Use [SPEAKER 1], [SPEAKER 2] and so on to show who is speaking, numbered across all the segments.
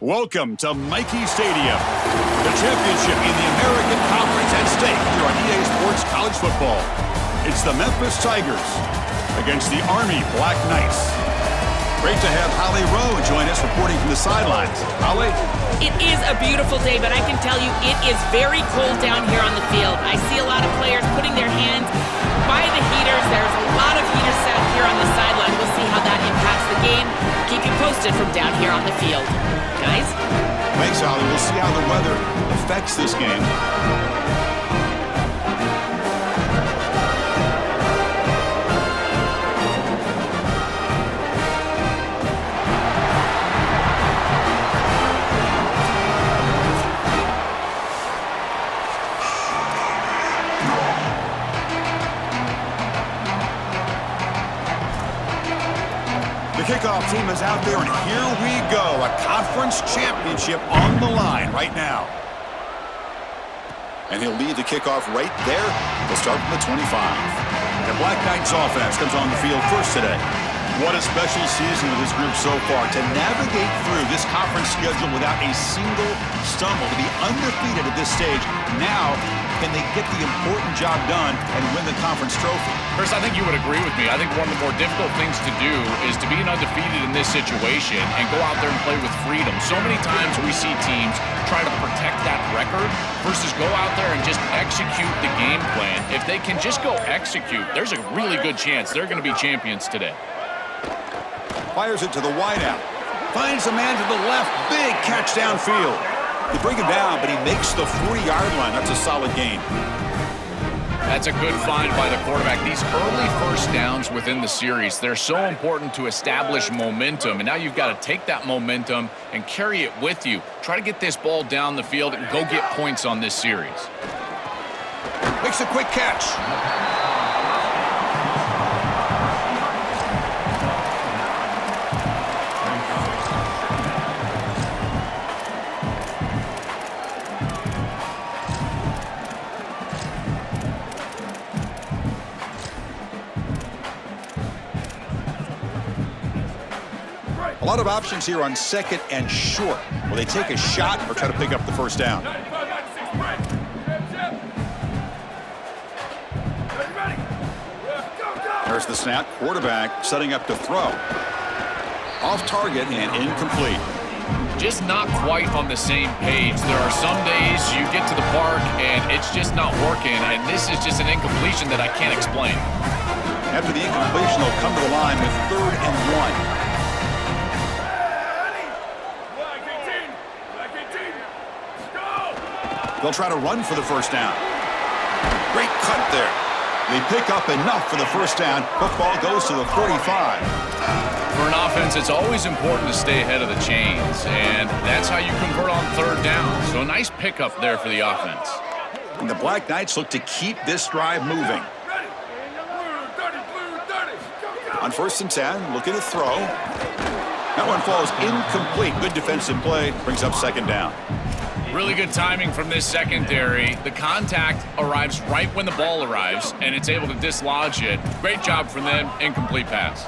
[SPEAKER 1] Welcome to Michie Stadium, the championship in the American Conference at stake here on EA Sports College Football. It's the Memphis Tigers against the Army Black Knights. Great to have Holly Rowe join us reporting from the sidelines. Holly?
[SPEAKER 2] It is a beautiful day, but I can tell you it is very cold down here on the field. I see a lot of players putting their hands by the heaters. There's a lot of heaters set here on the sideline. We'll see how that impacts the game. Keep you posted from down here on the field. Guys?
[SPEAKER 1] Thanks, Holly. We'll see how the weather affects this game. The kickoff team is out there, and here we go. A conference championship on the line right now. And he'll lead the kickoff right there. They'll start from the 25. The Black Knights offense comes on the field first today. What a special season with this group so far. To navigate through this conference schedule without a single stumble, to be undefeated at this stage. Now, can they get the important job done and win the conference trophy?
[SPEAKER 3] Chris, I think you would agree with me. I think one of the more difficult things to do is to be undefeated in this situation and go out there and play with freedom. So many times we see teams try to protect that record versus go out there and just execute the game plan. If they can just go execute, there's a really good chance they're going to be champions today.
[SPEAKER 1] Fires it to the wideout. Finds a man to the left. Big catch downfield. They bring him down, but he makes the 40-yard line. That's a solid gain.
[SPEAKER 3] That's a good find by the quarterback. These early first downs within the series, they're so important to establish momentum. And now you've got to take that momentum and carry it with you. Try to get this ball down the field and go get points on this series.
[SPEAKER 1] Makes a quick catch. A lot of options here on second and short. Will they take a shot or try to pick up the first down? There's the snap. Quarterback setting up to throw. Off target and incomplete.
[SPEAKER 3] Just not quite on the same page. There are some days you get to the park and it's just not working, and this is just an incompletion that I can't explain.
[SPEAKER 1] After the incompletion, they'll come to the line with 3rd and 1. They'll try to run for the first down. Great cut there. They pick up enough for the first down. Football goes to the 45.
[SPEAKER 3] For an offense, it's always important to stay ahead of the chains, and that's how you convert on 3rd down. So a nice pickup there for the offense.
[SPEAKER 1] And the Black Knights look to keep this drive moving. On 1st and 10, looking to throw. That one falls incomplete. Good defensive play. Brings up 2nd down.
[SPEAKER 3] Really good timing from this secondary. The contact arrives right when the ball arrives, and it's able to dislodge it. Great job from them. Incomplete pass.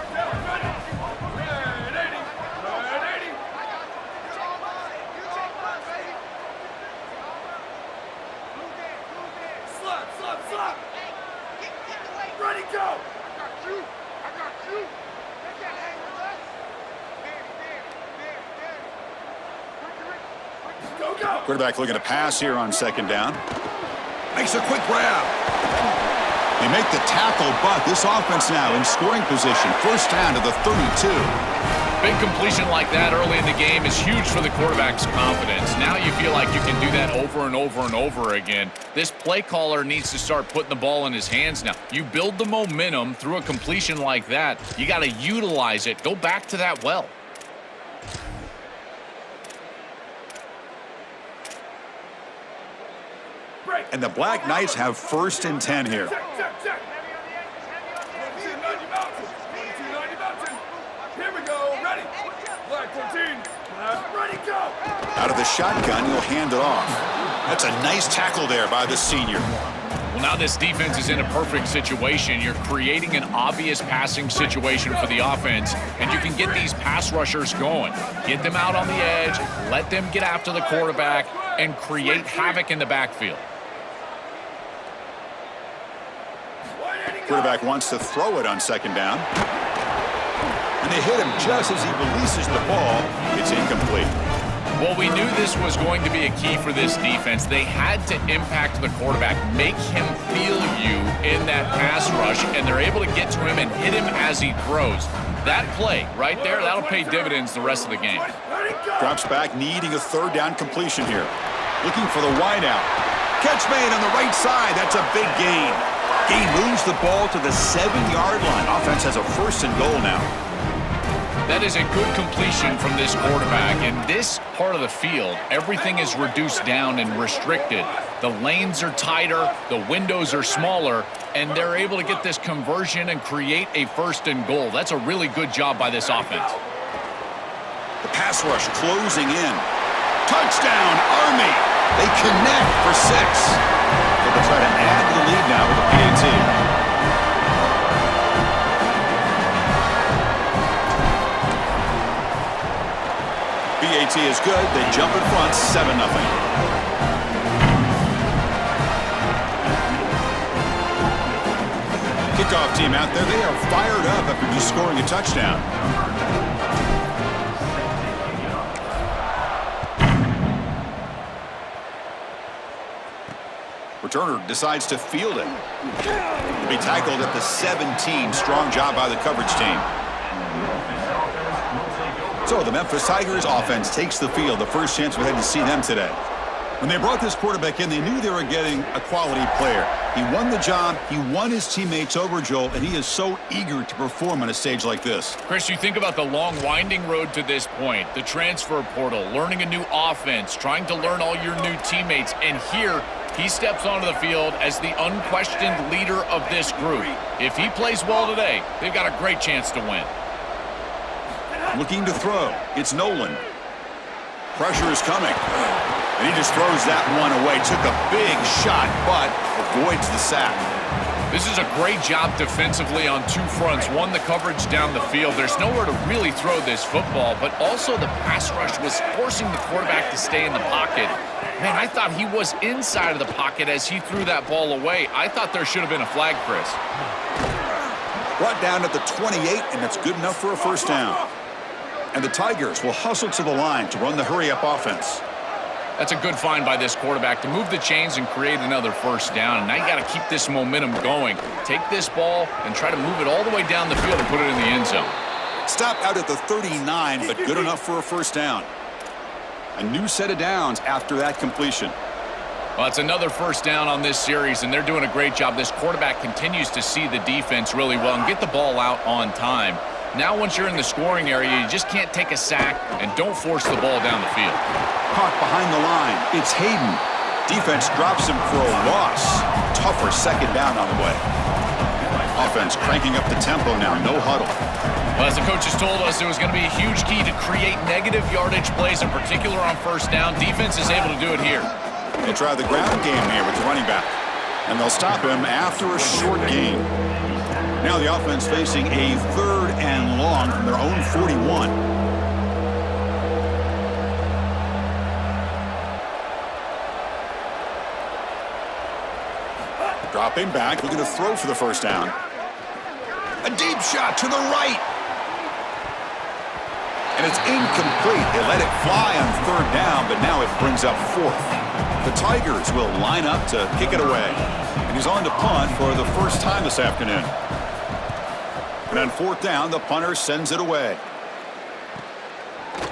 [SPEAKER 1] Quarterback looking to pass here on 2nd down. Makes a quick grab. They make the tackle, but this offense now in scoring position. 1st down to the 32.
[SPEAKER 3] Big completion like that early in the game is huge for the quarterback's confidence. Now you feel like you can do that over and over and over again. This play caller needs to start putting the ball in his hands now. You build the momentum through a completion like that. You got to utilize it. Go back to that well.
[SPEAKER 1] And the Black Knights have 1st and 10 here. Out of the shotgun, he'll hand it off. That's a nice tackle there by the senior.
[SPEAKER 3] Well, Now this defense is in a perfect situation. You're creating an obvious passing situation for the offense, and you can get these pass rushers going. Get them out on the edge, let them get after the quarterback, and create havoc in the backfield.
[SPEAKER 1] Quarterback wants to throw it on second down. And they hit him just as he releases the ball. It's incomplete.
[SPEAKER 3] Well, we knew this was going to be a key for this defense. They had to impact the quarterback, make him feel you in that pass rush, and they're able to get to him and hit him as he throws. That play right there, that'll pay dividends the rest of the game.
[SPEAKER 1] Drops back, needing a third down completion here. Looking for the wideout. Catch made on the right side. That's a big gain. Gain moves the ball to the 7-yard line. Offense has a first and goal now.
[SPEAKER 3] That is a good completion from this quarterback. In this part of the field, everything is reduced down and restricted. The lanes are tighter, the windows are smaller, and they're able to get this conversion and create a first and goal. That's a really good job by this offense.
[SPEAKER 1] The pass rush closing in. Touchdown, Army! They connect for 6. So they'll try to add to the lead now with a PAT. PAT is good. They jump in front, 7-0. Kickoff team out there. They are fired up after just scoring a touchdown. Returner decides to field it. To be tackled at the 17. Strong job by the coverage team. So the Memphis Tigers offense takes the field. The first chance we had to see them today. When they brought this quarterback in, they knew they were getting a quality player. He won the job. He won his teammates over, Joel, and he is so eager to perform on a stage like this.
[SPEAKER 3] Chris, you think about the long, winding road to this point, the transfer portal, learning a new offense, trying to learn all your new teammates, and here he steps onto the field as the unquestioned leader of this group. If he plays well today, they've got a great chance to win.
[SPEAKER 1] Looking to throw. It's Nolan. Pressure is coming. And he just throws that one away. Took a big shot, but avoids the sack.
[SPEAKER 3] This is a great job defensively on two fronts. One, the coverage down the field. There's nowhere to really throw this football, but also the pass rush was forcing the quarterback to stay in the pocket. Man, I thought he was inside of the pocket as he threw that ball away. I thought there should have been a flag, Chris.
[SPEAKER 1] Brought down at the 28, and that's good enough for a first down. And the Tigers will hustle to the line to run the hurry-up offense.
[SPEAKER 3] That's a good find by this quarterback to move the chains and create another first down. And now you got to keep this momentum going. Take this ball and try to move it all the way down the field and put it in the end zone.
[SPEAKER 1] Stopped out at the 39, but good enough for a first down. A new set of downs after that completion.
[SPEAKER 3] Well, it's another first down on this series, and they're doing a great job. This quarterback continues to see the defense really well and get the ball out on time. Now, once you're in the scoring area, you just can't take a sack and don't force the ball down the field.
[SPEAKER 1] Caught behind the line. It's Hayden. Defense drops him for a loss. Tougher second down on the way. Offense cranking up the tempo now. No huddle.
[SPEAKER 3] Well, as the coaches told us, it was going to be a huge key to create negative yardage plays, in particular on first down. Defense is able to do it here.
[SPEAKER 1] They'll try the ground game here with the running back. And they'll stop him after a short gain. Now the offense facing a 3rd and long from their own 41. Dropping back, looking to throw for the first down. A deep shot to the right. And it's incomplete. They let it fly on 3rd down, but now it brings up 4th. The Tigers will line up to kick it away. And he's on to punt for the first time this afternoon. And on 4th down, the punter sends it away.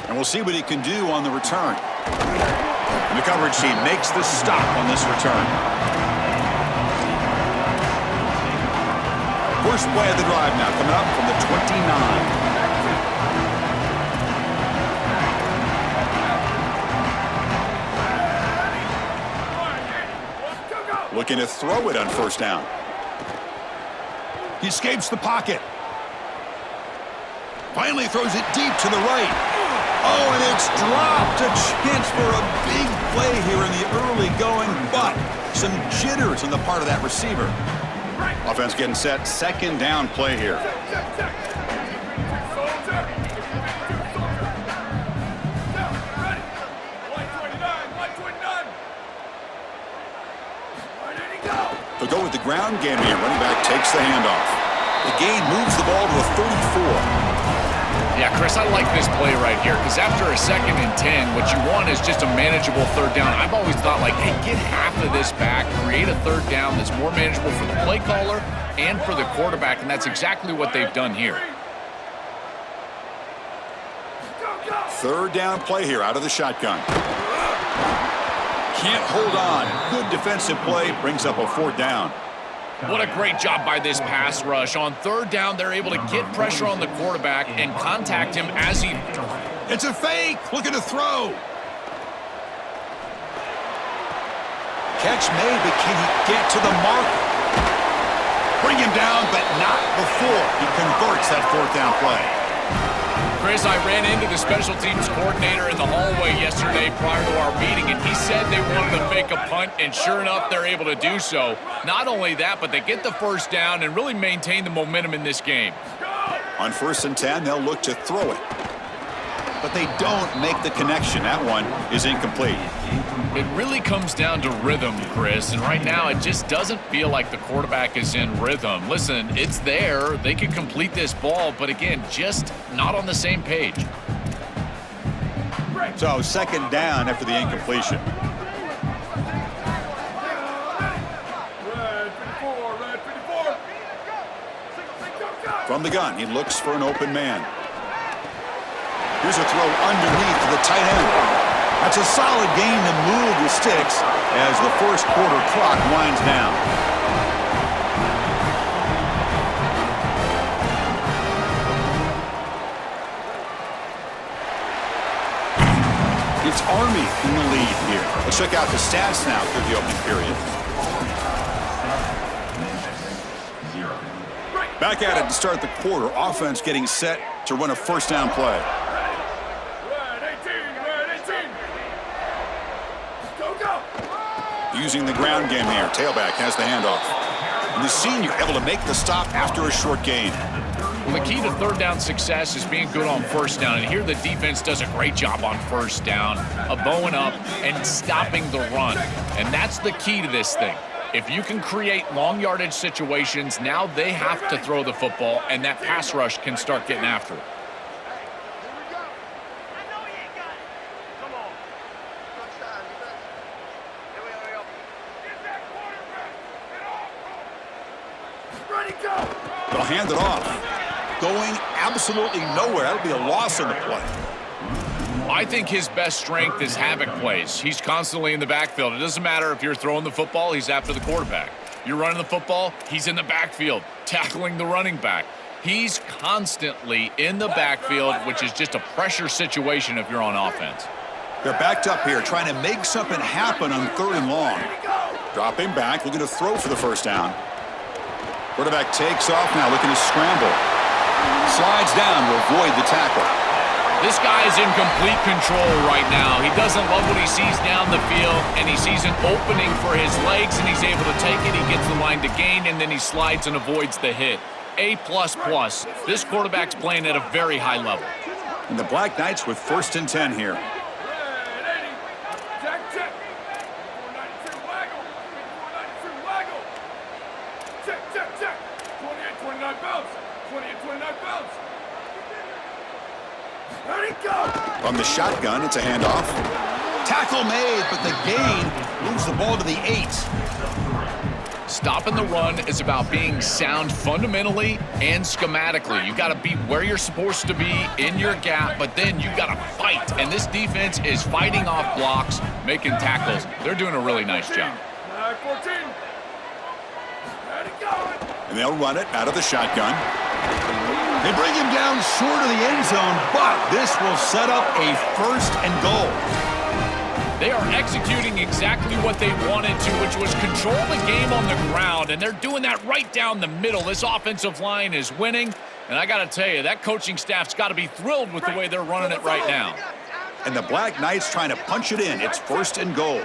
[SPEAKER 1] And we'll see what he can do on the return. And the coverage team makes the stop on this return. First play of the drive now coming up from the 29. Looking to throw it on first down. He escapes the pocket. Finally throws it deep to the right. Oh, and it's dropped. A chance for a big play here in the early going, but some jitters on the part of that receiver. Offense getting set. Second down play here. They'll go with the ground game here. Running back takes the handoff. The gain moves the ball to a 34.
[SPEAKER 3] Yeah, Chris, I like this play right here because after a 2nd and 10, what you want is just a manageable third down. I've always thought, like, hey, get half of this back, create a third down that's more manageable for the play caller and for the quarterback, and that's exactly what they've done here.
[SPEAKER 1] Third down play here out of the shotgun. Can't hold on. Good defensive play. Brings up a 4th down.
[SPEAKER 3] What a great job by this pass rush. On third down, they're able to get pressure on the quarterback and contact him as he...
[SPEAKER 1] It's a fake. Looking to throw. Catch made, but can he get to the mark? Bring him down, but not before he converts that 4th down play.
[SPEAKER 3] Chris, I ran into the special teams coordinator in the hallway yesterday prior to our meeting, and he said they wanted to fake a punt, and sure enough, they're able to do so. Not only that, but they get the first down and really maintain the momentum in this game.
[SPEAKER 1] On 1st and 10, they'll look to throw it. But they don't make the connection. That one is incomplete.
[SPEAKER 3] It really comes down to rhythm, Chris, and right now it just doesn't feel like the quarterback is in rhythm. Listen, it's there. They could complete this ball, but again, just not on the same page.
[SPEAKER 1] So 2nd down after the incompletion. From the gun, he looks for an open man. Here's a throw underneath to the tight end. That's a solid gain to move the sticks as the first quarter clock winds down. It's Army in the lead here. Let's check out the stats now through the opening period. Back at it to start the quarter. Offense getting set to run a 1st down play. Using the ground game here. Tailback has the handoff. And the senior able to make the stop after a short gain.
[SPEAKER 3] Well, the key to third down success is being good on 1st down. And here the defense does a great job on 1st down, bowing up and stopping the run. And that's the key to this thing. If you can create long yardage situations, now they have to throw the football, and that pass rush can start getting after it.
[SPEAKER 1] They'll hand it off. Going absolutely nowhere. That'll be a loss on the play.
[SPEAKER 3] I think his best strength is havoc plays. He's constantly in the backfield. It doesn't matter if you're throwing the football, he's after the quarterback. You're running the football, he's in the backfield, tackling the running back. He's constantly in the backfield, which is just a pressure situation if you're on offense.
[SPEAKER 1] They're backed up here, trying to make something happen on 3rd and long. Dropping back, looking to throw for the 1st down. Quarterback takes off now, looking to scramble. Slides down to avoid the tackle.
[SPEAKER 3] This guy is in complete control right now. He doesn't love what he sees down the field, and he sees an opening for his legs, and he's able to take it. He gets the line to gain, and then he slides and avoids the hit. A++. This quarterback's playing at a very high level.
[SPEAKER 1] And the Black Knights with 1st and 10 here. From the shotgun, it's a handoff. Tackle made, but the gain moves the ball to the 8.
[SPEAKER 3] Stopping the run is about being sound fundamentally and schematically. You got to be where you're supposed to be in your gap, but then you got to fight. And this defense is fighting off blocks, making tackles. They're doing a really nice job.
[SPEAKER 1] And they'll run it out of the shotgun. They bring him down short of the end zone, but this will set up a 1st and goal.
[SPEAKER 3] They are executing exactly what they wanted to, which was control the game on the ground, and they're doing that right down the middle. This offensive line is winning, And I got to tell you, that coaching staff's got to be thrilled with the way they're running it right now.
[SPEAKER 1] And the Black Knights trying to punch it in. It's 1st and goal.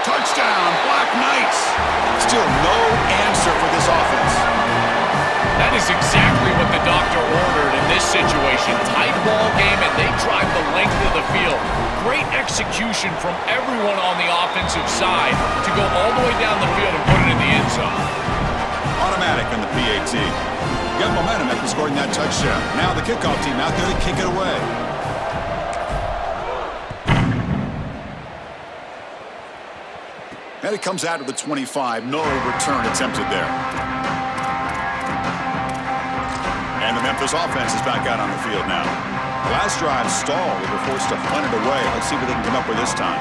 [SPEAKER 1] Touchdown, Black Knights. Still no answer for this offense.
[SPEAKER 3] That is exactly what the doctor ordered in this situation. Tight ball game, and they drive the length of the field. Great execution from everyone on the offensive side to go all the way down the field and put it in the end zone.
[SPEAKER 1] Automatic on the PAT. Got momentum after scoring that touchdown. Now the kickoff team out there to kick it away. And it comes out to the 25. No return attempted there. And the Memphis offense is back out on the field now. Last drive stalled. They were forced to punt it away. Let's see what they can come up with this time.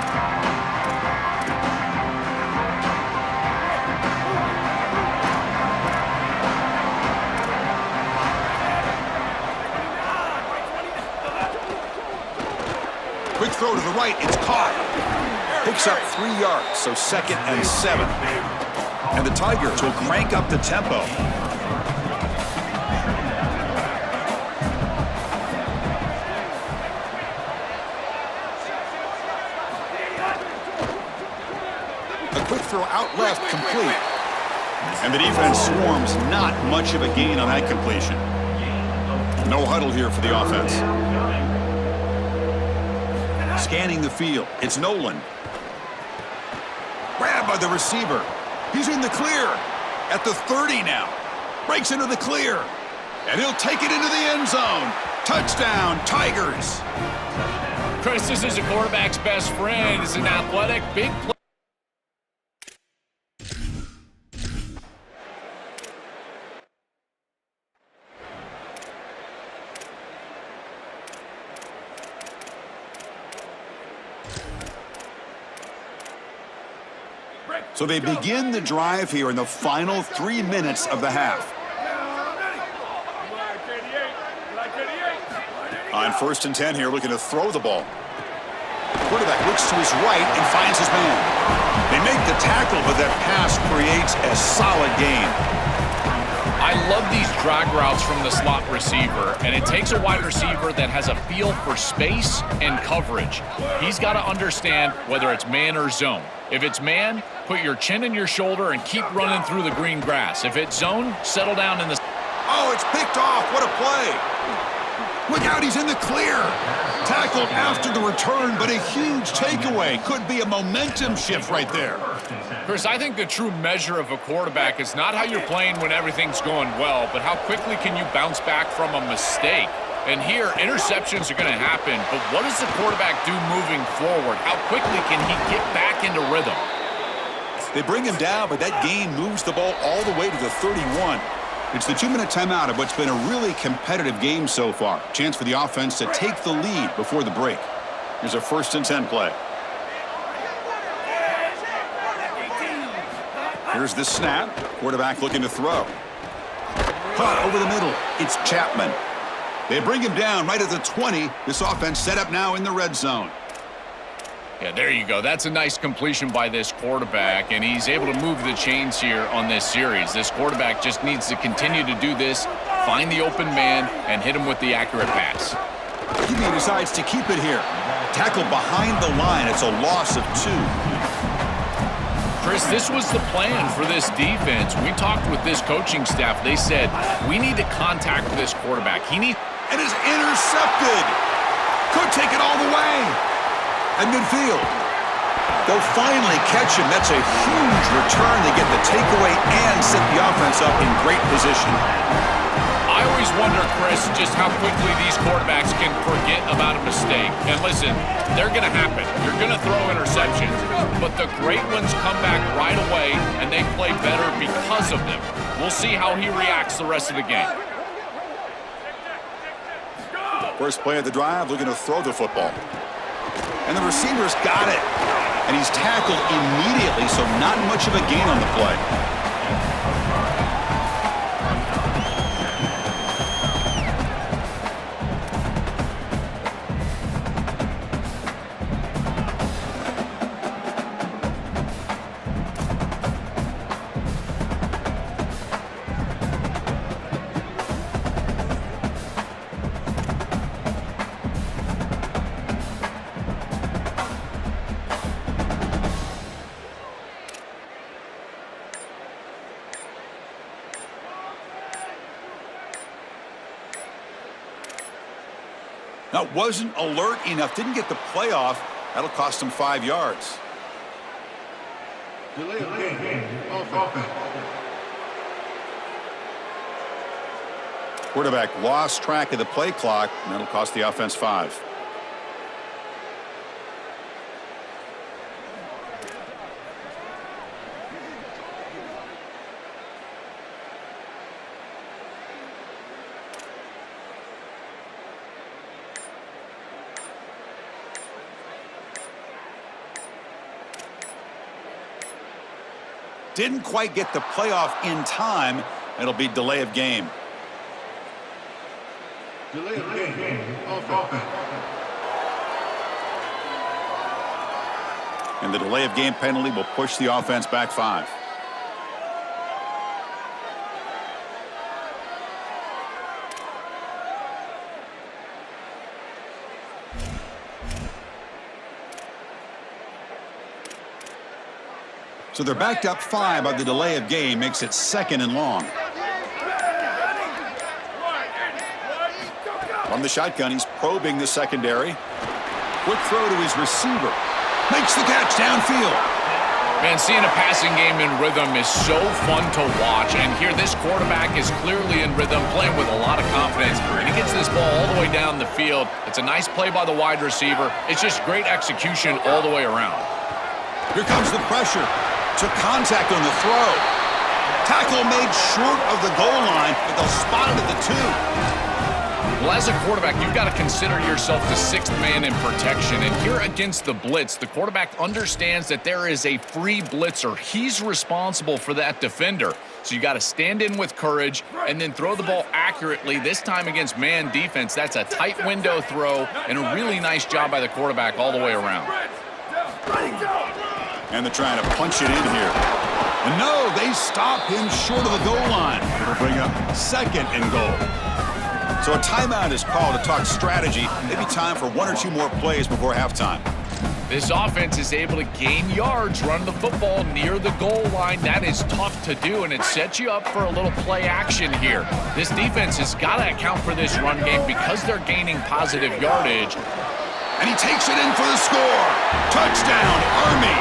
[SPEAKER 1] Quick throw to the right. It's caught. Picks up 3 yards, so 2nd and 7. And the Tigers will crank up the tempo. A quick throw out left, complete. And the defense swarms, not much of a gain on that completion. No huddle here for the offense. Scanning the field, it's Nolan. Grabbed by the receiver. He's in the clear. At the 30 now. Breaks into the clear. And he'll take it into the end zone. Touchdown, Tigers.
[SPEAKER 3] Chris, this is a quarterback's best friend. He's an athletic, big player.
[SPEAKER 1] So they begin the drive here in the final 3 minutes of the half. On 1st and 10 here, looking to throw the ball. Quarterback looks to his right and finds his man. They make the tackle, but that pass creates a solid gain.
[SPEAKER 3] I love these drag routes from the slot receiver, and it takes a wide receiver that has a feel for space and coverage. He's got to understand whether it's man or zone. If it's man, put your chin in your shoulder and keep running through the green grass. If it's zone, settle down in the...
[SPEAKER 1] Oh, it's picked off. What a play. Look out, he's in the clear. Tackled after the return, but a huge takeaway. Could be a momentum shift right there.
[SPEAKER 3] Chris, I think the true measure of a quarterback is not how you're playing when everything's going well, but how quickly can you bounce back from a mistake. And here, interceptions are going to happen, but what does the quarterback do moving forward? How quickly can he get back into rhythm?
[SPEAKER 1] They bring him down, but that gain moves the ball all the way to the 31. It's the 2-minute timeout of what's been a really competitive game so far. Chance for the offense to take the lead before the break. Here's a 1st and 10 play. Here's the snap. Quarterback looking to throw. Caught over the middle. It's Chapman. They bring him down right at the 20. This offense set up now in the red zone.
[SPEAKER 3] Yeah, there you go. That's a nice completion by this quarterback, and he's able to move the chains here on this series. This quarterback just needs to continue to do this, find the open man, and hit him with the accurate pass.
[SPEAKER 1] He decides to keep it here. Tackle behind the line. It's a loss of 2.
[SPEAKER 3] Chris, this was the plan for this defense. We talked with this coaching staff. They said, we need to contact this quarterback. He needs...
[SPEAKER 1] And is intercepted. Could take it all the way. At midfield. They'll finally catch him. That's a huge return. They get the takeaway and set the offense up in great position.
[SPEAKER 3] I always wonder, Chris, just how quickly these quarterbacks can forget about a mistake. And listen, they're going to happen. You're going to throw interceptions. But the great ones come back right away, and they play better because of them. We'll see how he reacts the rest of the game.
[SPEAKER 1] First play of the drive, looking to throw the football. And the receiver's got it. And he's tackled immediately, so not much of a gain on the play. Now, wasn't alert enough, didn't get the play off. That'll cost him 5 yards.
[SPEAKER 4] Delay of game. Offense.
[SPEAKER 1] Quarterback lost track of the play clock, and that'll cost the offense 5. Didn't quite get the playoff in time. It'll be delay of game.
[SPEAKER 4] Delay of game. Offense.
[SPEAKER 1] And the delay of game penalty will push the offense back 5. So they're backed up 5 by the delay of game, makes it 2nd and long. From the shotgun, he's probing the secondary. Quick throw to his receiver. Makes the catch downfield.
[SPEAKER 3] Man, seeing a passing game in rhythm is so fun to watch. And here, this quarterback is clearly in rhythm, playing with a lot of confidence. And he gets this ball all the way down the field. It's a nice play by the wide receiver. It's just great execution all the way around.
[SPEAKER 1] Here comes the pressure. Took contact on the throw. Tackle made short of the goal line, but they'll spot it at the 2.
[SPEAKER 3] Well, as a quarterback, you've got to consider yourself the 6th man in protection. And here against the blitz, the quarterback understands that there is a free blitzer. He's responsible for that defender. So you got to stand in with courage and then throw the ball accurately. This time against man defense, that's a tight window throw and a really nice job by the quarterback all the way around.
[SPEAKER 1] And they're trying to punch it in here. And no, they stop him short of the goal line. It'll bring up 2nd and goal. So a timeout is called to talk strategy. Maybe time for 1 or 2 more plays before halftime.
[SPEAKER 3] This offense is able to gain yards, run the football near the goal line. That is tough to do, and it sets you up for a little play action here. This defense has got to account for this run game because they're gaining positive yardage.
[SPEAKER 1] And he takes it in for the score. Touchdown, Army.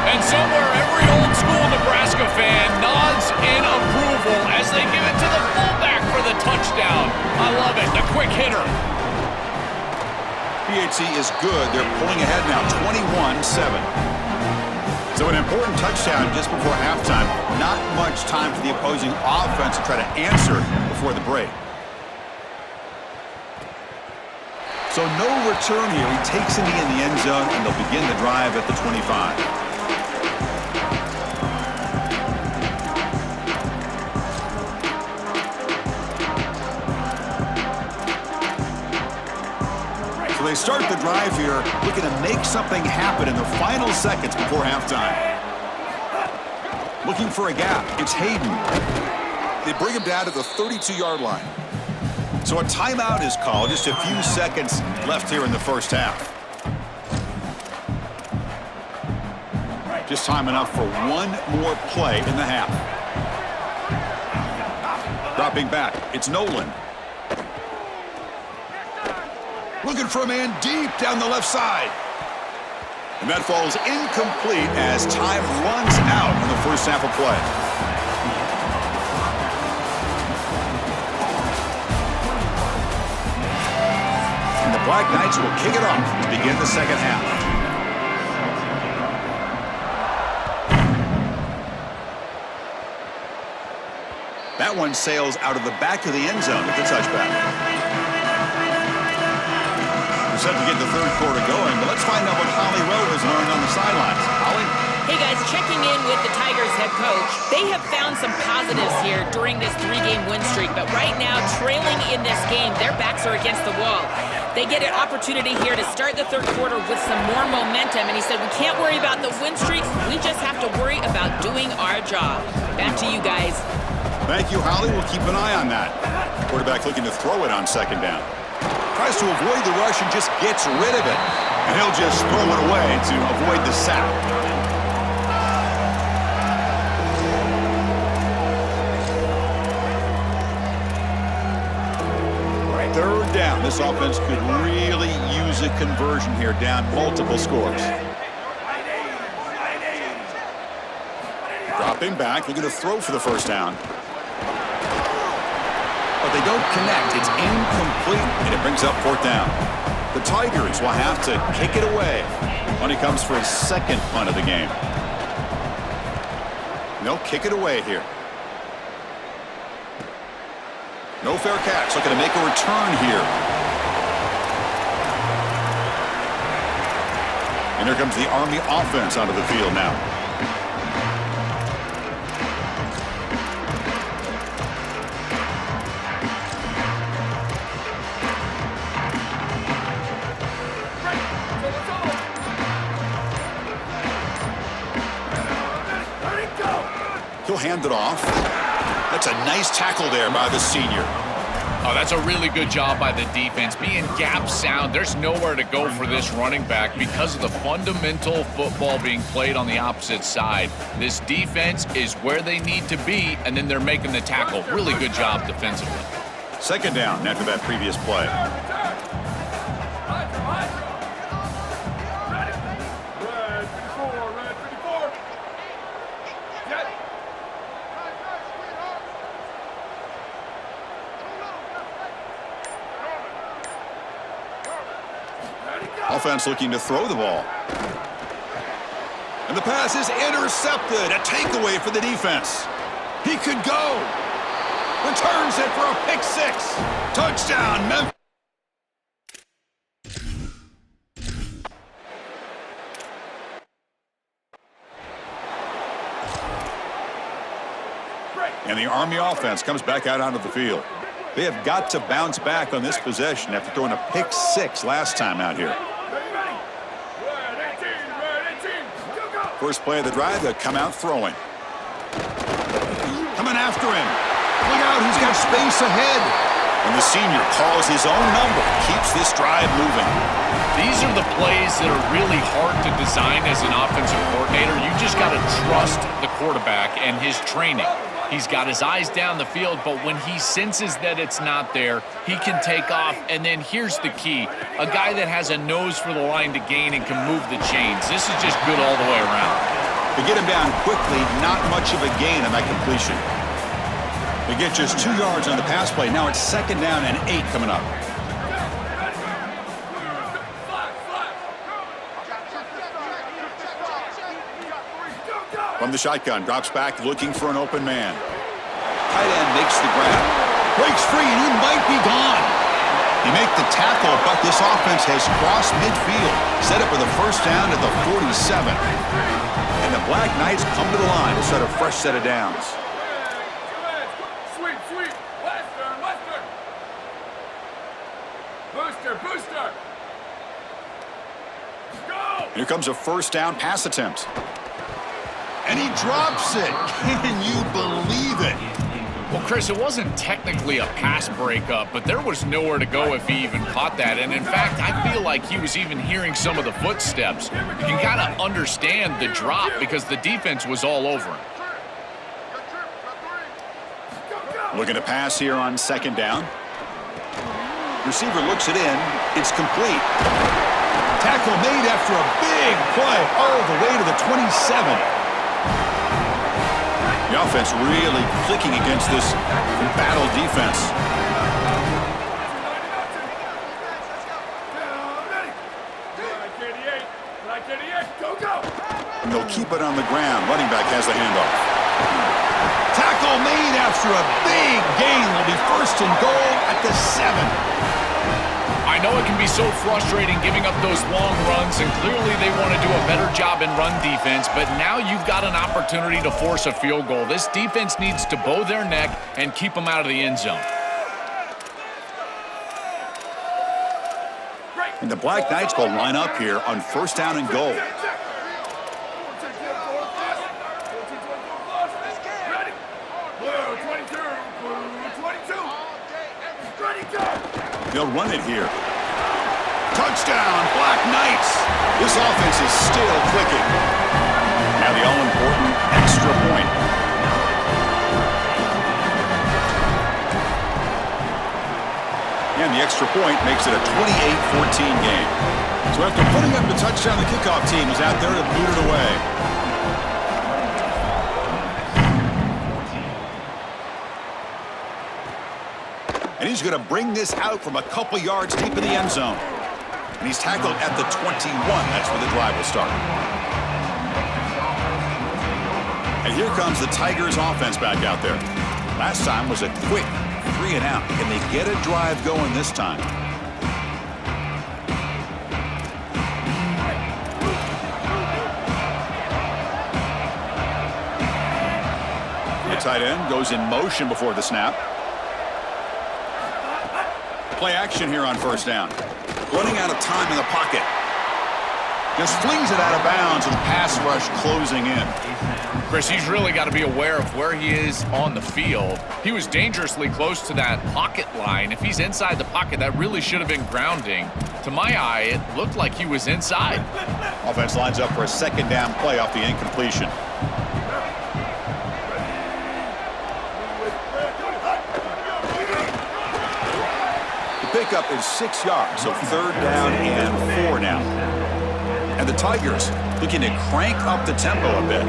[SPEAKER 3] And somewhere every old school Nebraska fan nods in approval as they give it to the fullback for the touchdown. I love it, the quick hitter.
[SPEAKER 1] PHC is good. They're pulling ahead now, 21-7. So an important touchdown just before halftime. Not much time for the opposing offense to try to answer before the break. So no return here. He takes it in the end zone, and they'll begin the drive at the 25. So they start the drive here, looking to make something happen in the final seconds before halftime. Looking for a gap. It's Hayden. They bring him down to the 32-yard line. So a timeout is called. Just a few seconds left here in the first half. Just time enough for 1 more play in the half. Dropping back, it's Nolan. Looking for a man deep down the left side. And that falls incomplete as time runs out in the first half of play. Black Knights will kick it off to begin the second half. That one sails out of the back of the end zone with the touchback. We're set to get the third quarter going, but let's find out what Holly Rowe has learned on the sidelines. Holly?
[SPEAKER 2] Hey guys, checking in with the Tigers head coach. They have found some positives here during this 3-game win streak, but right now, trailing in this game, their backs are against the wall. They get an opportunity here to start the third quarter with some more momentum, and he said, we can't worry about the win streak, we just have to worry about doing our job. Back to you guys.
[SPEAKER 1] Thank you, Holly. We'll keep an eye on that. Quarterback looking to throw it on 2nd down. Tries to avoid the rush and just gets rid of it. And he'll just throw it away to avoid the sack. Third down. This offense could really use a conversion here, down multiple scores. Dropping back, looking to throw for the first down. But they don't connect. It's incomplete, and it brings up fourth down. The Tigers will have to kick it away when he comes for his second punt of the game. They'll kick it away here. No fair catch. Looking to make a return here. And here comes the Army offense onto the field now. He'll hand it off. That's a nice tackle there by the senior.
[SPEAKER 3] Oh, that's a really good job by the defense. Being gap sound, there's nowhere to go for this running back because of the fundamental football being played on the opposite side. This defense is where they need to be, and then they're making the tackle. Really good job defensively.
[SPEAKER 1] Second down after that previous play. Offense looking to throw the ball. And the pass is intercepted. A takeaway for the defense. He could go. Returns it for a pick six. Touchdown, Memphis. And the Army offense comes back out onto the field. They have got to bounce back on this possession after throwing a pick six last time out here. First play of the drive, they'll come out throwing. Coming after him. Look out, he's got space ahead. And the senior calls his own number, keeps this drive moving.
[SPEAKER 3] These are the plays that are really hard to design as an offensive coordinator. You just got to trust the quarterback and his training. He's got his eyes down the field, but when he senses that it's not there, he can take off. And then here's the key. A guy that has a nose for the line to gain and can move the chains. This is just good all the way around.
[SPEAKER 1] To get him down quickly, not much of a gain on that completion. They get just 2 yards on the pass play. Now it's second down and 8 coming up. From the shotgun, drops back, looking for an open man. Tight end makes the grab. Breaks free, and he might be gone. He make the tackle, but this offense has crossed midfield. Set up for the first down at the 47. And the Black Knights come to the line to start a fresh set of downs.
[SPEAKER 5] Sweep, sweep. Western, Western. Booster, booster. Go!
[SPEAKER 1] Here comes a first down pass attempt. And he drops it. Can you believe it?
[SPEAKER 3] Well, Chris, it wasn't technically a pass breakup, but there was nowhere to go if he even caught that. And in fact, I feel like he was even hearing some of the footsteps. You can kind of understand the drop because the defense was all over him.
[SPEAKER 1] Looking to pass here on second down. Receiver looks it in. It's complete. Tackle made after a big play all the way to the 27. The offense really clicking against this battle defense. And they'll keep it on the ground. Running back has the handoff. Tackle made after a big gain. Will be first and goal at the 7.
[SPEAKER 3] I know it can be so frustrating giving up those long runs, and clearly they want to do a better job in run defense, but now you've got an opportunity to force a field goal. This defense needs to bow their neck and keep them out of the end zone.
[SPEAKER 1] And the Black Knights will line up here on first down and goal. They'll run it here. Touchdown, Black Knights. This offense is still clicking. Now the all-important extra point. And the extra extra point makes it a 28-14 game. So after putting up the touchdown, the kickoff team is out there to boot it away. And he's going to bring this out from a couple yards deep in the end zone. And he's tackled at the 21. That's where the drive will start. And here comes the Tigers offense back out there. Last time was a quick 3 and out. Can they get a drive going this time? The tight end goes in motion before the snap. Play action here on first down. Running out of time in the pocket. Just flings it out of bounds with the pass rush closing in.
[SPEAKER 3] Chris, he's really got to be aware of where he is on the field. He was dangerously close to that pocket line. If he's inside the pocket, that really should have been grounding. To my eye, it looked like he was inside.
[SPEAKER 1] Offense lines up for a second down play off the incompletion. The pickup is 6 yards, so third down and 4 now. And the Tigers looking to crank up the tempo a bit.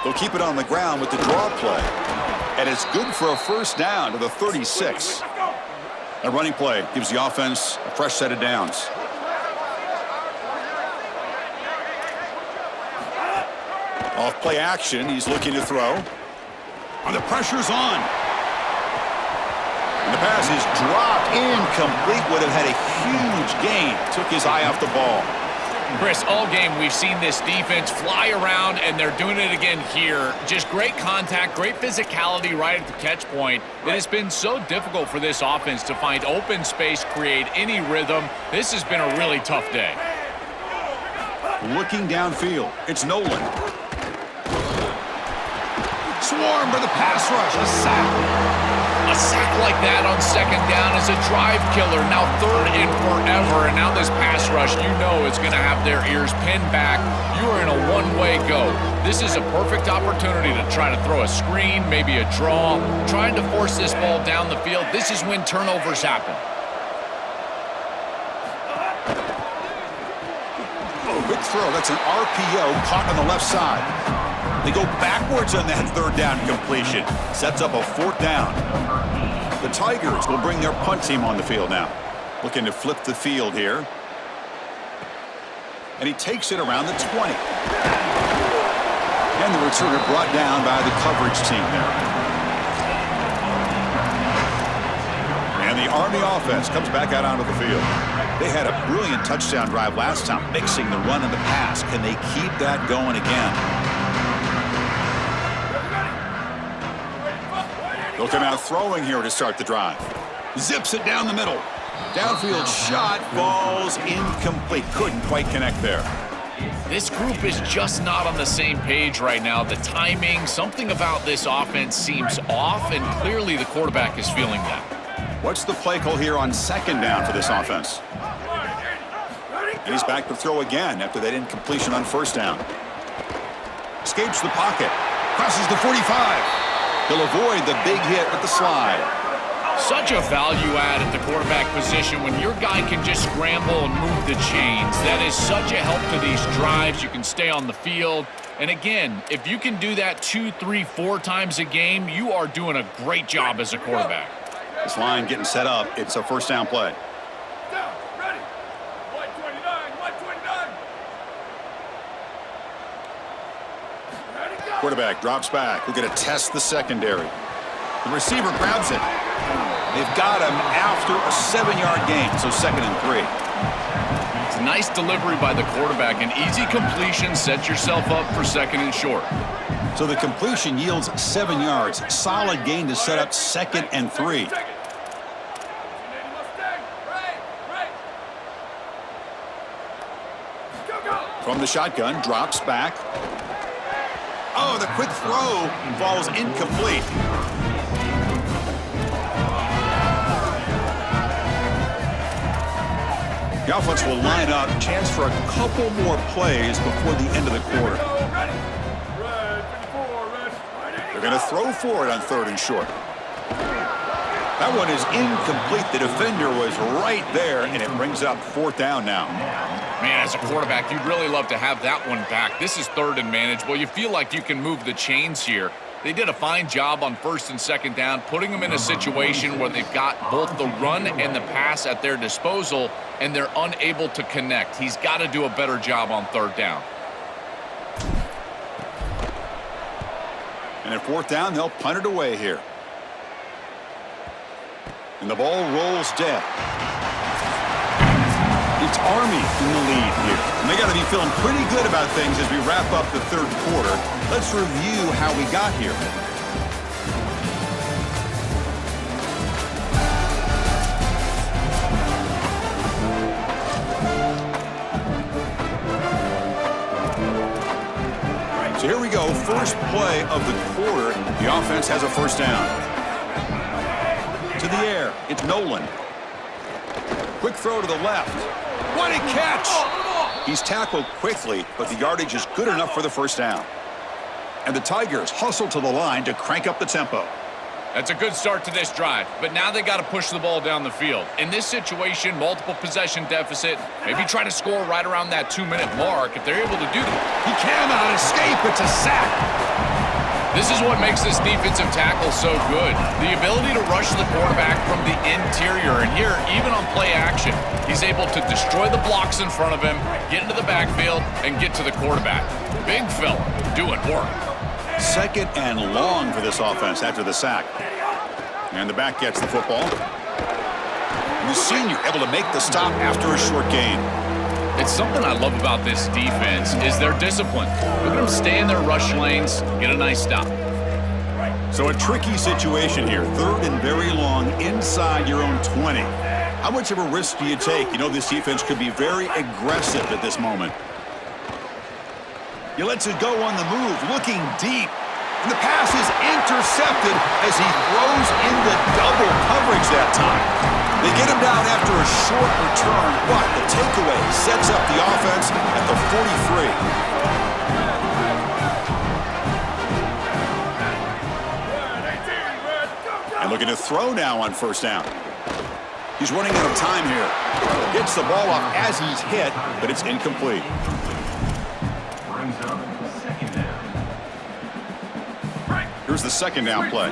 [SPEAKER 1] They'll keep it on the ground with the draw play. And it's good for a first down to the 36. A running play gives the offense a fresh set of downs. Off play action, he's looking to throw. And the pressure's on. And the pass is dropped incomplete. Would have had a huge gain. Took his eye off the ball.
[SPEAKER 3] Chris, all game we've seen this defense fly around, and they're doing it again here. Just great contact, great physicality right at the catch point. It has been so difficult for this offense to find open space, create any rhythm. This has been a really tough day.
[SPEAKER 1] Looking downfield, it's Nolan. Swarmed by the pass rush, a sack.
[SPEAKER 3] A sack like that on second down is a drive killer. Now third and forever, and now this pass rush, you know, is going to have their ears pinned back. You are in a one-way go. This is a perfect opportunity to try to throw a screen, maybe a draw, trying to force this ball down the field. This is when turnovers happen.
[SPEAKER 1] Oh, good throw. That's an RPO caught on the left side. They go backwards on that third down completion. Sets up a fourth down. The Tigers will bring their punt team on the field now. Looking to flip the field here. And he takes it around the 20. And the returner brought down by the coverage team there. And the Army offense comes back out onto the field. They had a brilliant touchdown drive last time, mixing the run and the pass. Can they keep that going again? They'll come out throwing here to start the drive. Zips it down the middle. Downfield shot falls incomplete. Couldn't quite connect there.
[SPEAKER 3] This group is just not on the same page right now. The timing, something about this offense seems off, and clearly the quarterback is feeling that.
[SPEAKER 1] What's the play call here on second down for this offense? And he's back to throw again after that incompletion on first down. Escapes the pocket. Crosses the 45. He'll avoid the big hit with the slide.
[SPEAKER 3] Such a value add at the quarterback position when your guy can just scramble and move the chains. That is such a help to these drives. You can stay on the field. And again, if you can do that 2, 3, 4 times a game, you are doing a great job as a quarterback.
[SPEAKER 1] This line getting set up. It's a first down play.
[SPEAKER 5] Down, ready. 129, 129. Ready, go.
[SPEAKER 1] Quarterback drops back. We're going to test the secondary. The receiver grabs it. They've got him after a 7-yard gain, so 2nd and 3.
[SPEAKER 3] It's a nice delivery by the quarterback. An easy completion sets yourself up for 2nd and short.
[SPEAKER 1] So the completion yields 7 yards. Solid gain to set up 2nd and 3. From the shotgun, drops back. Oh, the quick throw falls incomplete. The offense will line up. Chance for a couple more plays before the end of the quarter. They're going to throw for it on 3rd and short. That one is incomplete. The defender was right there, and it brings up 4th down now.
[SPEAKER 3] Man, as a quarterback, you'd really love to have that one back. This is 3rd and manageable. You feel like you can move the chains here. They did a fine job on 1st and 2nd down, putting them in a situation where they've got both the run and the pass at their disposal, and they're unable to connect. He's got to do a better job on 3rd down.
[SPEAKER 1] And at 4th down, they'll punt it away here. And the ball rolls dead. It's Army in the lead here. And they got to be feeling pretty good about things as we wrap up the 3rd quarter. Let's review how we got here. So here we go. First play of the quarter. The offense has a 1st down. To the air, it's Nolan. Quick throw to the left. What a catch! He's tackled quickly, but the yardage is good enough for the 1st down. And the Tigers hustle to the line to crank up the tempo.
[SPEAKER 3] That's a good start to this drive, but now they got to push the ball down the field. In this situation, multiple possession deficit, maybe try to score right around that 2-minute mark if they're able to do that.
[SPEAKER 1] He cannot escape. It's a sack.
[SPEAKER 3] This is what makes this defensive tackle so good. The ability to rush the quarterback from the interior. And here, even on play action, he's able to destroy the blocks in front of him, get into the backfield, and get to the quarterback. Big fella doing work.
[SPEAKER 1] 2nd and long for this offense after the sack. And the back gets the football. And the senior able to make the stop after a short gain.
[SPEAKER 3] It's something I love about this defense is their discipline. Look at them stay in their rush lanes, get a nice stop.
[SPEAKER 1] So a tricky situation here. 3rd and very long inside your own 20. How much of a risk do you take? You know this defense could be very aggressive at this moment. He lets it go on the move, looking deep. And the pass is intercepted as he throws into double coverage that time. They get him down after a short return, but the takeaway sets up the offense at the 43. And looking to throw now on 1st down. He's running out of time here. Gets the ball off as he's hit, but it's incomplete. Here's the 2nd down play.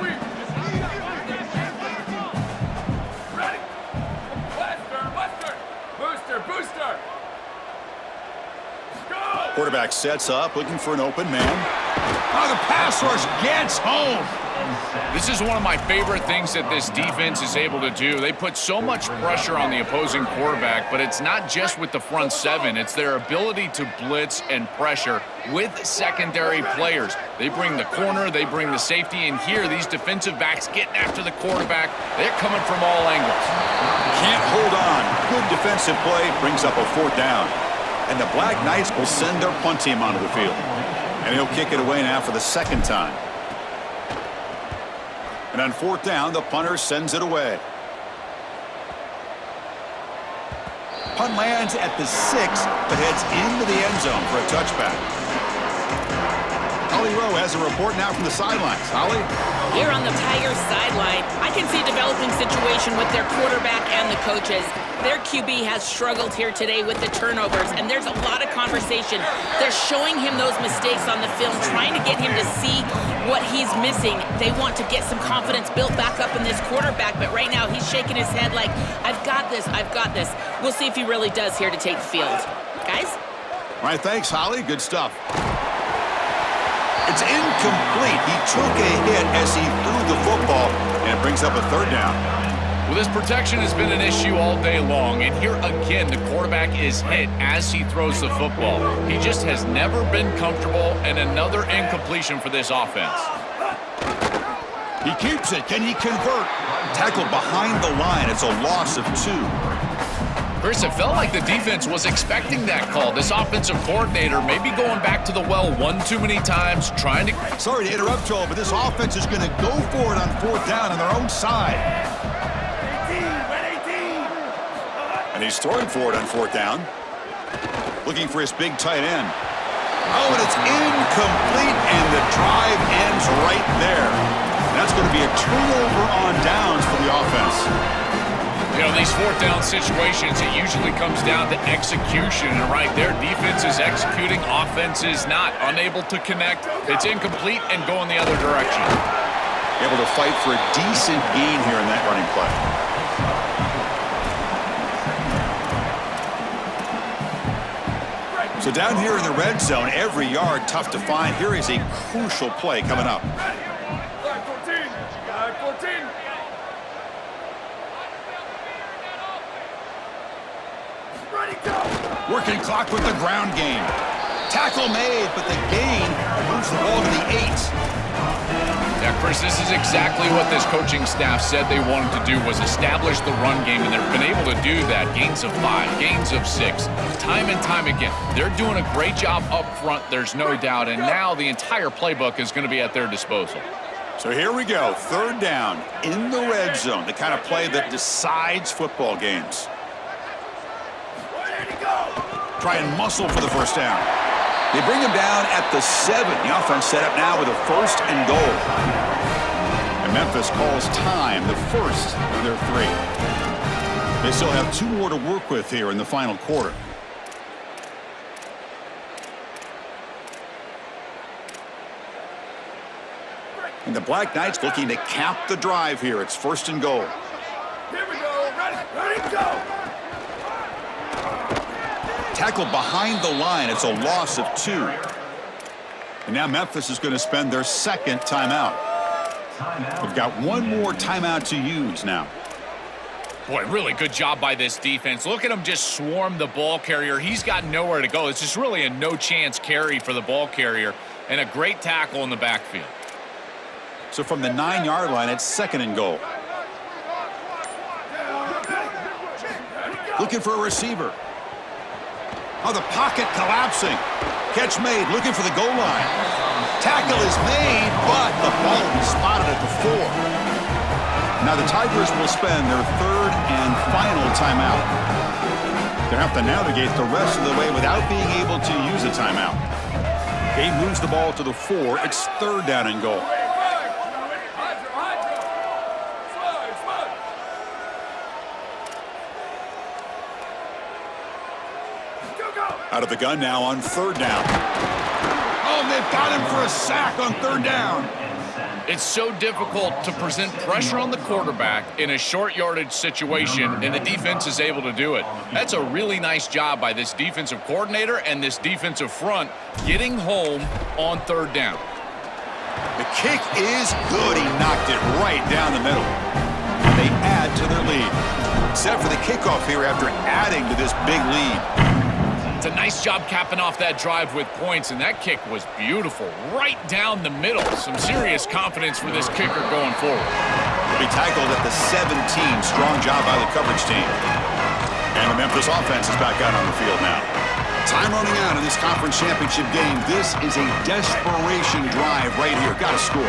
[SPEAKER 1] Quarterback sets up, looking for an open man. Oh, the pass rush gets home.
[SPEAKER 3] This is one of my favorite things that this defense is able to do. They put so much pressure on the opposing quarterback, but it's not just with the front 7. It's their ability to blitz and pressure with secondary players. They bring the corner, they bring the safety, and here these defensive backs getting after the quarterback. They're coming from all angles.
[SPEAKER 1] Can't hold on. Good defensive play brings up a 4th down. And the Black Knights will send their punt team onto the field. And he'll kick it away now for the 2nd time. And on 4th down, the punter sends it away. Punt lands at the 6, but heads into the end zone for a touchback. Holly Rowe has a report now from the sidelines. Holly?
[SPEAKER 2] Here on the Tigers sideline, I can see a developing situation with their quarterback and the coaches. Their QB has struggled here today with the turnovers, and there's a lot of conversation. They're showing him those mistakes on the film, trying to get him to see what he's missing. They want to get some confidence built back up in this quarterback, but right now he's shaking his head like, I've got this, I've got this. We'll see if he really does here to take the field. Guys?
[SPEAKER 1] All right, thanks, Holly. Good stuff. It's incomplete. He took a hit as he threw the football, and it brings up a 3rd down.
[SPEAKER 3] Well, this protection has been an issue all day long, and here again, the quarterback is hit as he throws the football. He just has never been comfortable, and another incompletion for this offense.
[SPEAKER 1] He keeps it. Can he convert? Tackled behind the line. It's a loss of 2.
[SPEAKER 3] Chris, it felt like the defense was expecting that call. This offensive coordinator maybe going back to the well one too many times, trying to...
[SPEAKER 1] Sorry to interrupt, Joel, but this offense is going to go for it on 4th down on their own side.
[SPEAKER 5] 18.
[SPEAKER 1] And he's throwing for it on 4th down. Looking for his big tight end. Oh, and it's incomplete, and the drive ends right there. That's going to be a turnover on downs for the offense.
[SPEAKER 3] You know, these fourth down situations, it usually comes down to execution. And right there, defense is executing, offense is not. Unable to connect. It's incomplete and going the other direction.
[SPEAKER 1] Able to fight for a decent gain here in that running play. So down here in the red zone, every yard tough to find. Here is a crucial play coming up.
[SPEAKER 5] Line 14. Line 14. Ready, go.
[SPEAKER 1] Working clock with the ground game. Tackle made, but the gain moves the ball to the 8.
[SPEAKER 3] Yeah, Chris, this is exactly what this coaching staff said they wanted to do, was establish the run game, and they've been able to do that. Gains of 5, gains of 6, time and time again. They're doing a great job up front, there's no doubt, and now the entire playbook is going to be at their disposal.
[SPEAKER 1] So here we go, third down in the red zone, the kind of play that decides football games.
[SPEAKER 5] Ready to go.
[SPEAKER 1] Try and muscle for the first down. They bring him down at the 7. The offense set up now with a 1st and goal. And Memphis calls time, the first of their 3. They still have 2 more to work with here in the final quarter. And the Black Knights looking to cap the drive here. It's 1st and goal.
[SPEAKER 5] Here we go. Ready, go.
[SPEAKER 1] Tackled behind the line. It's a loss of 2. And now Memphis is going to spend their 2nd timeout. They've got 1 more timeout to use now.
[SPEAKER 3] Boy, really good job by this defense. Look at him just swarm the ball carrier. He's got nowhere to go. It's just really a no-chance carry for the ball carrier, and a great tackle in the backfield.
[SPEAKER 1] So from the 9-yard line, it's 2nd and goal. Looking for a receiver. Oh, the pocket collapsing. Catch made, looking for the goal line. Tackle is made, but the ball will be spotted at the 4. Now the Tigers will spend their 3rd and final timeout. They'll have to navigate the rest of the way without being able to use a timeout. Gabe moves the ball to the 4. It's 3rd down and goal. Out of the gun now on 3rd down. Oh, they've got him for a sack on 3rd down.
[SPEAKER 3] It's so difficult to present pressure on the quarterback in a short yardage situation, and the defense is able to do it. That's a really nice job by this defensive coordinator and this defensive front getting home on 3rd down.
[SPEAKER 1] The kick is good. He knocked it right down the middle. And they add to their lead. Set for the kickoff here after adding to this big lead.
[SPEAKER 3] It's a nice job capping off that drive with points, and that kick was beautiful. Right down the middle. Some serious confidence for this kicker going forward.
[SPEAKER 1] He'll be tackled at the 17. Strong job by the coverage team. And the Memphis offense is back out on the field now. Time running out in this conference championship game. This is a desperation drive right here. Got to score.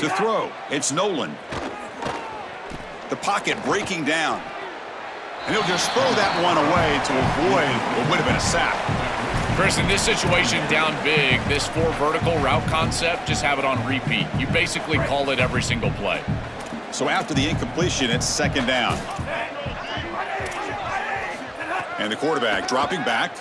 [SPEAKER 1] To throw, it's Nolan. The pocket breaking down. And he'll just throw that one away to avoid what would have been a sack.
[SPEAKER 3] Chris, in this situation, down big, this 4 vertical route concept, just have it on repeat. You basically call it every single play.
[SPEAKER 1] So after the incompletion, it's 2nd down. And the quarterback dropping back.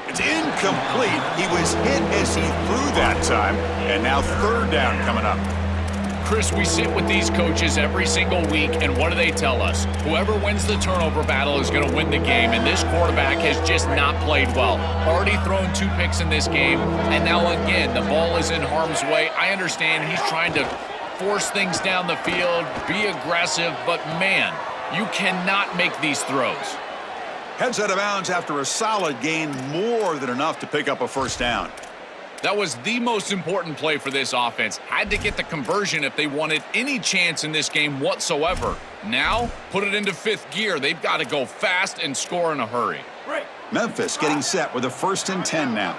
[SPEAKER 1] It's incomplete. He was hit as he threw that time. And now 3rd down coming up.
[SPEAKER 3] Chris, we sit with these coaches every single week, and what do they tell us? Whoever wins the turnover battle is going to win the game, and this quarterback has just not played well. Already thrown 2 picks in this game, and now again, the ball is in harm's way. I understand he's trying to force things down the field, be aggressive, but man, you cannot make these throws.
[SPEAKER 1] Heads out of bounds after a solid gain, more than enough to pick up a 1st down.
[SPEAKER 3] That was the most important play for this offense. Had to get the conversion if they wanted any chance in this game whatsoever. Now, put it into 5th gear. They've got to go fast and score in a hurry.
[SPEAKER 1] Memphis getting set with a 1st and 10 now.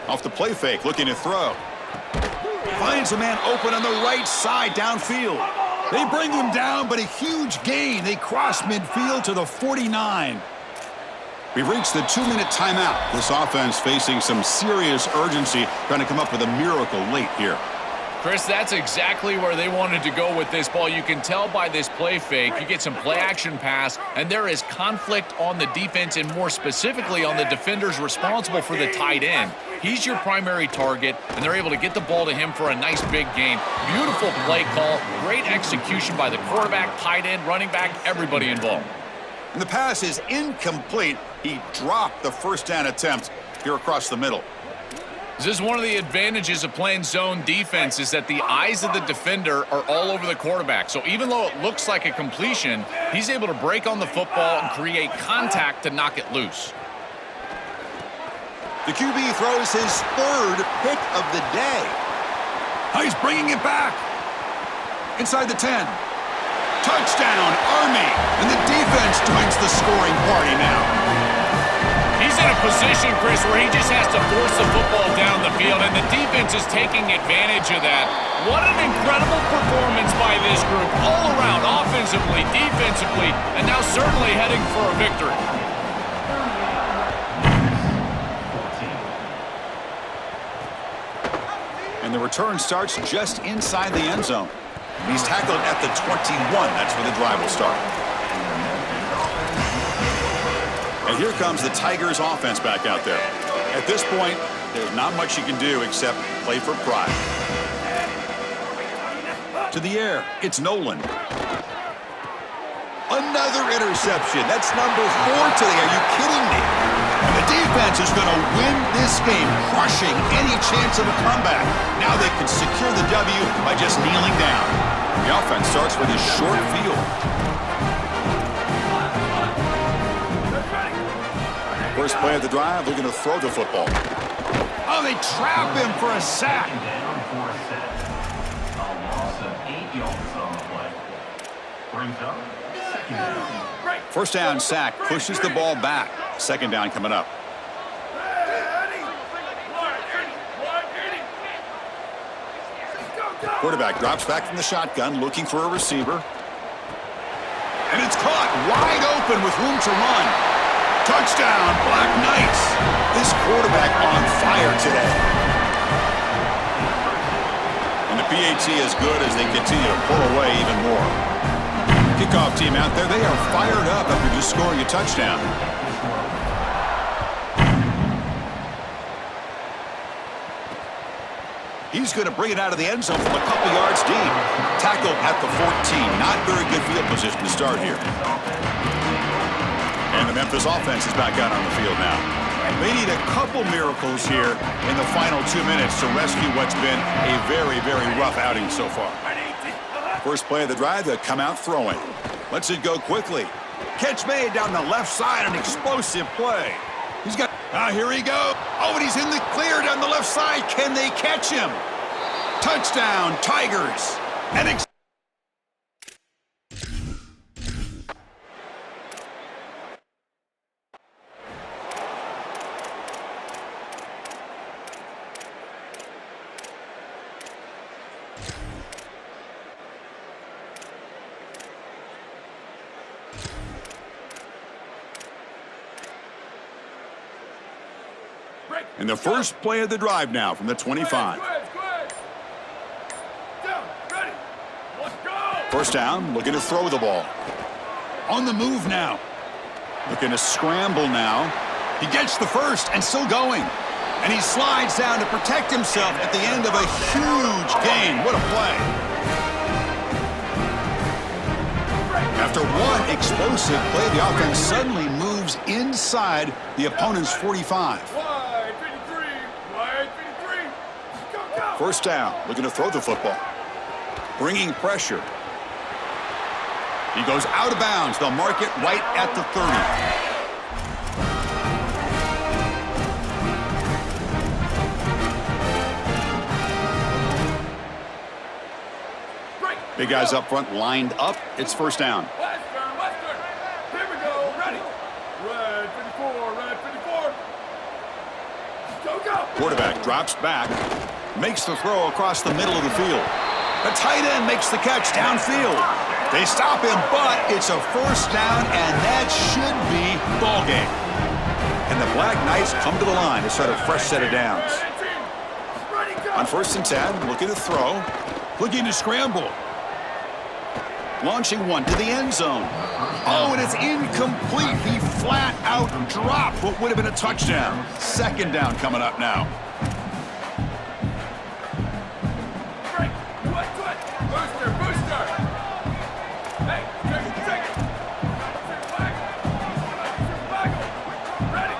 [SPEAKER 1] Off the play fake, looking to throw. Finds a man open on the right side downfield. They bring him down, but a huge gain. They cross midfield to the 49. We've reached the 2-minute timeout. This offense facing some serious urgency, trying to come up with a miracle late here.
[SPEAKER 3] Chris, that's exactly where they wanted to go with this ball. You can tell by this play fake. You get some play-action pass, and there is conflict on the defense and more specifically on the defenders responsible for the tight end. He's your primary target, and they're able to get the ball to him for a nice big gain. Beautiful play call, great execution by the quarterback, tight end, running back, everybody involved.
[SPEAKER 1] And the pass is incomplete. He dropped the first down attempt here across the middle.
[SPEAKER 3] This is one of the advantages of playing zone defense is that the eyes of the defender are all over the quarterback. So even though it looks like a completion, he's able to break on the football and create contact to knock it loose.
[SPEAKER 1] The QB throws his third pick of the day. Oh, he's bringing it back. Inside the 10. Touchdown, Army. And the defense joins the scoring party now.
[SPEAKER 3] He's in a position, Chris, where he just has to force the football down the field, and the defense is taking advantage of that. What an incredible performance by this group all around, offensively, defensively, and now certainly heading for a victory.
[SPEAKER 1] And the return starts just inside the end zone. He's tackled at the 21. That's where the drive will start. And here comes the Tigers offense back out there. At this point, there's not much you can do except play for pride. To the air, it's Nolan. Another interception. That's number 4 today. Are you kidding me? And the defense is going to win this game, crushing any chance of a comeback. Now they can secure the W by just kneeling down. The offense starts with a short field. First play of the drive, they're going to throw the football. Oh, they trap him for a sack. First down sack, pushes the ball back. Second down coming up. Quarterback drops back from the shotgun, looking for a receiver. And it's caught wide open with room to run. Touchdown, Black Knights. This quarterback on fire today. And the PAT is good as they continue to pull away even more. Kickoff team out there, they are fired up after just scoring a touchdown. He's going to bring it out of the end zone from a couple yards deep. Tackled at the 14. Not very good field position to start here. And the Memphis offense is back out on the field now. They need a couple miracles here in the final 2 minutes to rescue what's been a very, very rough outing so far. First play of the drive, they come out throwing. Lets it go quickly. Catch made down the left side, an explosive play. He's got, here he goes. Oh, and he's in the clear down the left side. Can they catch him? Touchdown, Tigers. And the first play of the drive now from the 25. First down, looking to throw the ball. On the move now. Looking to scramble now. He gets the first and still going. And he slides down to protect himself at the end of a huge gain. What a play. After one explosive play, the offense suddenly moves inside the opponent's 45. First down, looking to throw the football. Bringing pressure. He goes out of bounds. They'll mark it right at the 30. Big guys up front lined up. It's first down.
[SPEAKER 5] Western. Here we go. Ready. Red 54. Red 54. Go.
[SPEAKER 1] Quarterback drops back, makes the throw across the middle of the field. The tight end makes the catch downfield. They stop him, but it's a first down, and that should be ball game. And the Black Knights come to the line to start a fresh set of downs. On 1st and 10, looking to throw, looking to scramble. Launching one to the end zone. Oh, and it's incomplete. He flat out dropped what would have been a touchdown. 2nd down coming up now.
[SPEAKER 5] Booster. Hey, take it. Ready.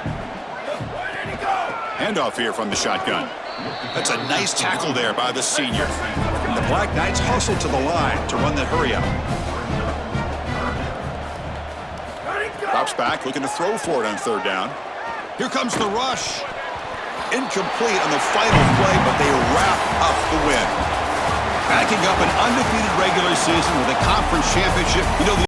[SPEAKER 5] Where did he go?
[SPEAKER 1] Handoff here from the shotgun. That's a nice tackle there by the senior. And the Black Knights hustle to the line to run the hurry up. Drops back, looking to throw for it on 3rd down. Here comes the rush. Incomplete on the final play, but they wrap up the win. Backing up an undefeated regular season with a conference championship. You know,